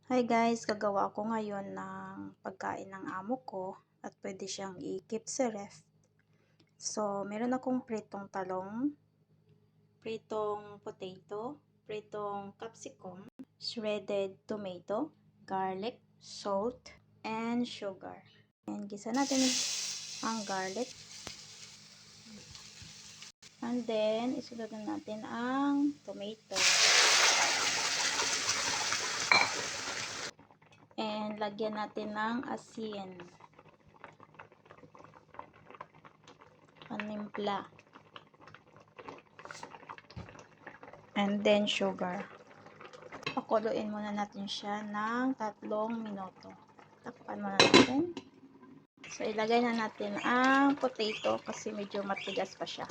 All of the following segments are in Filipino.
Hi guys, gagawa ako ngayon ng pagkain ng amo ko at pwede siyang i-keep sa ref. So, meron akong pritong talong, pritong potato, pritong capsicum, shredded tomato, garlic, salt, and sugar. And gisa natin ang garlic. And then, isunod na natin ang tomato. And lagyan natin ng asin. Panimpla. And then sugar. Pakuluin muna natin siya ng 3 minuto. Takpan muna natin. So, ilagay na natin ang potato kasi medyo matigas pa siya.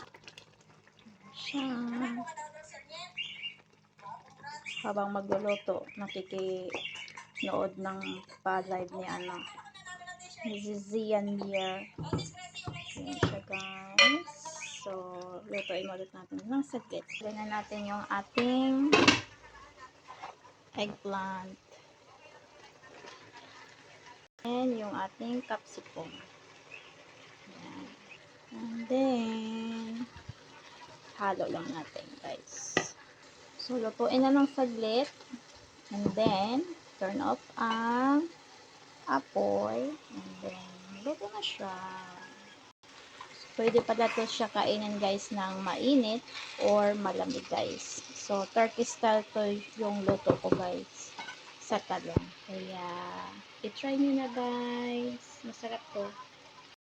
Habang magluluto, nakikinood ng pa-live ni Zizian Mier. Yan siya guys. So, lutuin ulit natin ng saglit. Ilagay na natin yung ating eggplant. And yung ating capsicum. Ayan. And then, halo lang natin guys. So, lutuin na ng saglit. And then, turn off ang apoy. And then, luto na siya. So, pwede pala to siya kainin guys ng mainit or malamig guys. So, Turkey style to yung luto ko guys. Sa talong. Kaya, i-try nyo na guys. Masarap to.